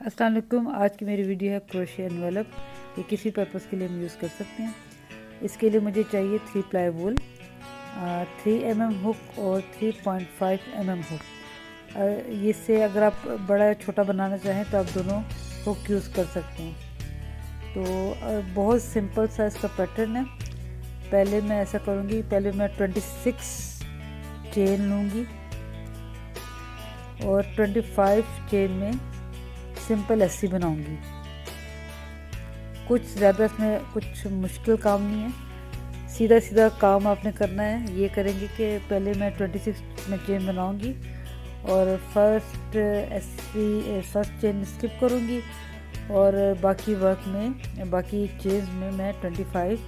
अस्सलाम वालेकुम। आज की मेरी वीडियो है क्रोशिया एनवेलप। ये किसी पर्पज़ के लिए हम यूज़ कर सकते हैं। इसके लिए मुझे चाहिए 3 प्लाई वूल, 3 mm हुक और 3.5 mm हुक। इससे अगर आप बड़ा या छोटा बनाना चाहें तो आप दोनों हुक यूज़ कर सकते हैं। तो बहुत सिंपल सा इसका पैटर्न है। पहले मैं ऐसा करूँगी, पहले मैं 26 चेन लूँगी और 25 चेन में सिंपल अस्सी बनाऊंगी। कुछ ज़्यादा इसमें कुछ मुश्किल काम नहीं है, सीधा सीधा काम आपने करना है। ये करेंगे कि पहले मैं 26 में चेन बनाऊंगी और फर्स्ट चेन स्किप करूंगी और बाकी वर्क में, बाकी चेन्स में मैं 25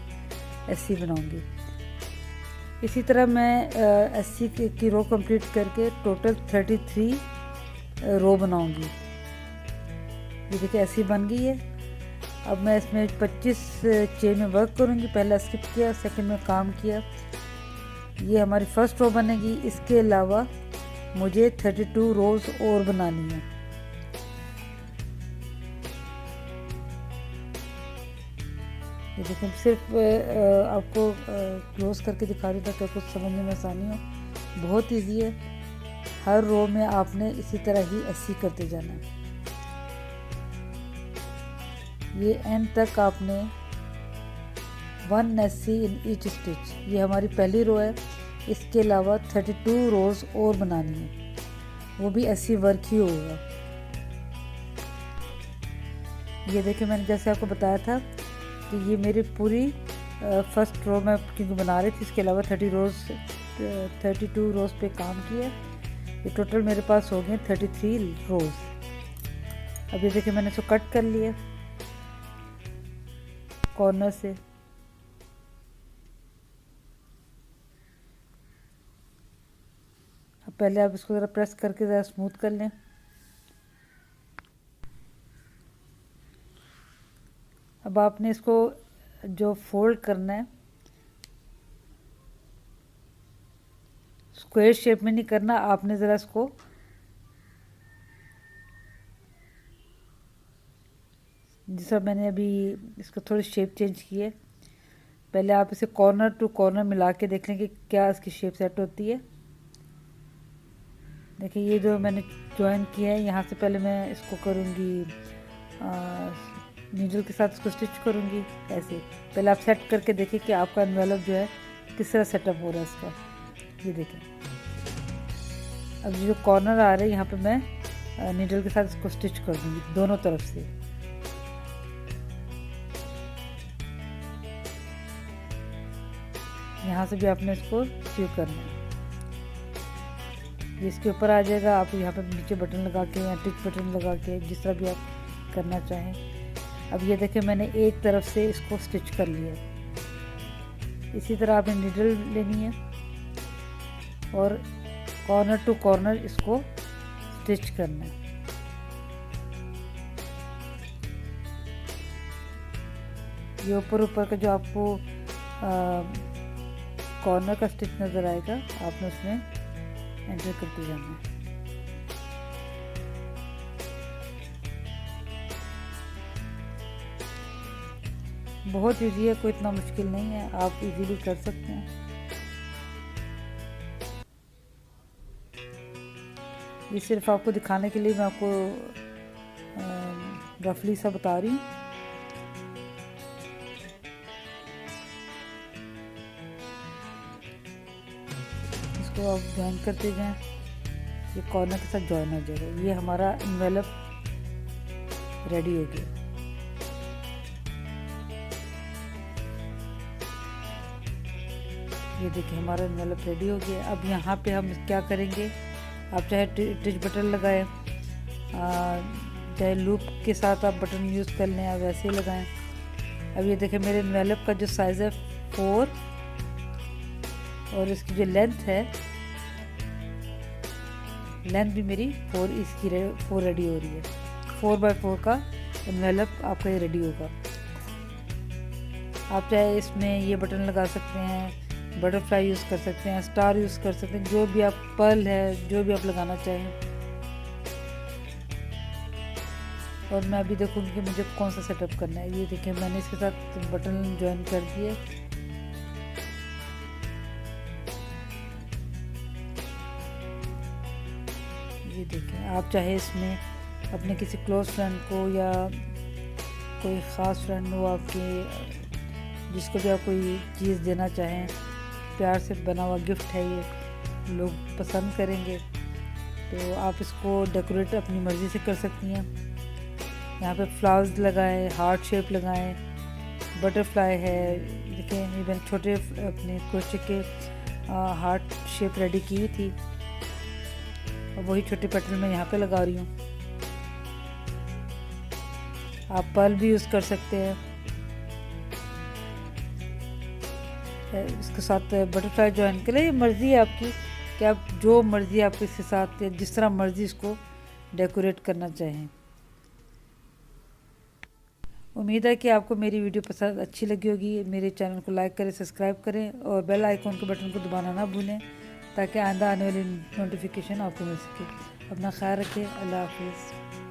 अस्सी बनाऊंगी। इसी तरह मैं अस्सी की रो कंप्लीट करके टोटल 33 रो बनाऊंगी। ये देखिए ऐसी बन गई है। अब मैं इसमें 25 चेन में वर्क करूँगी। पहला स्किप किया, सेकंड में काम किया। ये हमारी फर्स्ट रो बनेगी। इसके अलावा मुझे 32 रोज और बनानी है। ये देखिए सिर्फ आपको क्लोज करके दिखा रही था कि कुछ समझने में आसानी हो। बहुत इजी है। हर रो में आपने इसी तरह ही 80 करते जाना है। ये एंड तक आपने 180 इन ईच स्टिच। ये हमारी पहली रो है। इसके अलावा 32 रोज और बनानी है, वो भी 80 वर्क ही होगा। ये देखिए मैंने जैसे आपको बताया था कि ये मेरी पूरी फर्स्ट रो में क्योंकि बना रही थी। इसके अलावा 32 रोज पे काम किया। ये टोटल मेरे पास हो गए 33 रोज। अब ये देखिए मैंने इसको कट कर लिया कॉर्नर से। अब पहले आप इसको ज़रा प्रेस करके ज़रा स्मूथ कर लें। अब आपने इसको जो फोल्ड करना है, स्क्वायर शेप में नहीं करना, आपने ज़रा इसको जैसा मैंने अभी इसको थोड़ी शेप चेंज की है। पहले आप इसे कॉर्नर टू कॉर्नर मिला के देख लें कि क्या इसकी शेप सेट होती है। देखिए ये जो मैंने ज्वाइन किया है, यहाँ से पहले मैं इसको करूँगी नीडल के साथ इसको स्टिच करूँगी। ऐसे पहले आप सेट करके देखिए कि आपका एनवेलप जो है किस तरह सेटअप हो रहा है इसका। ये देखें अब जो कॉर्नर आ रहे हैं यहाँ पे मैं नीडल के साथ इसको स्टिच कर दूँगी दोनों तरफ से। यहाँ से भी आपने इसको स्टिच करना है। ये इसके ऊपर आ जाएगा। आप यहाँ पे नीचे बटन लगा के या टिच बटन लगा के जिस तरह भी आप करना चाहें। अब ये देखिए मैंने एक तरफ से इसको स्टिच कर लिया। इसी तरह आपने नीडल लेनी है और कॉर्नर टू कॉर्नर इसको स्टिच करना है। ये ऊपर का जो आपको कॉर्नर का स्टिच नज़र आएगा, आपने उसमें एंटर करते जाना है। बहुत इजी है, कोई इतना मुश्किल नहीं है, आप इजीली कर सकते हैं। ये सिर्फ आपको दिखाने के लिए मैं आपको रफली सा बता रही हूँ। इसको आप ज्वाइन करते जाएं, ये कॉर्नर के साथ ज्वाइन हो जाएगा। ये हमारा एनवेलप रेडी हो गया। ये देखिए हमारा एनवेलप रेडी हो गया। अब यहाँ पे हम क्या करेंगे, आप चाहे टिच बटन लगाएं, चाहे लूप के साथ आप बटन यूज़ कर लें, आप वैसे ही लगाएं। अब ये देखिए मेरे एनवेलप का जो साइज़ है 4 और इसकी जो लेंथ है, लेंथ भी मेरी 4 इसकी 4 रेडी हो रही है। 4x4 का एनवेलप आपका ये रेडी होगा। आप चाहे इसमें ये बटन लगा सकते हैं, बटरफ्लाई यूज़ कर सकते हैं, स्टार यूज़ कर सकते हैं, जो भी आप पर्ल है, जो भी आप लगाना चाहें। और मैं अभी देखूँगी कि मुझे कौन सा सेटअप करना है। ये देखिए मैंने इसके साथ बटन ज्वाइन कर दिए। ये देखें, आप चाहे इसमें अपने किसी क्लोज फ्रेंड को या कोई ख़ास फ्रेंड हो आपके, जिसको भी आप कोई चीज़ देना चाहें, प्यार से बना हुआ गिफ्ट है ये, लोग पसंद करेंगे, तो आप इसको डेकोरेट अपनी मर्ज़ी से कर सकती हैं। यहाँ पे फ्लावर्स लगाएं, हार्ट शेप लगाएं, बटरफ्लाई है, देखें ये मैंने छोटे अपने क्रोशे के हार्ट शेप रेडी की थी और वही छोटे पेटल मैं यहाँ पे लगा रही हूँ। आप पर्ल भी यूज़ कर सकते हैं। इसके साथ बटरफ्लाई ज्वाइन करें, मर्ज़ी है आपकी कि आप जो मर्ज़ी आप इसके साथ जिस तरह मर्ज़ी इसको डेकोरेट करना चाहें। उम्मीद है कि आपको मेरी वीडियो पसंद अच्छी लगी होगी। मेरे चैनल को लाइक करें, सब्सक्राइब करें और बेल आइकॉन के बटन को दबाना ना भूलें ताकि आइंदा आने वाली नोटिफिकेशन आपको मिल सके। अपना ख्याल रखें। अल्लाह हाफिज़।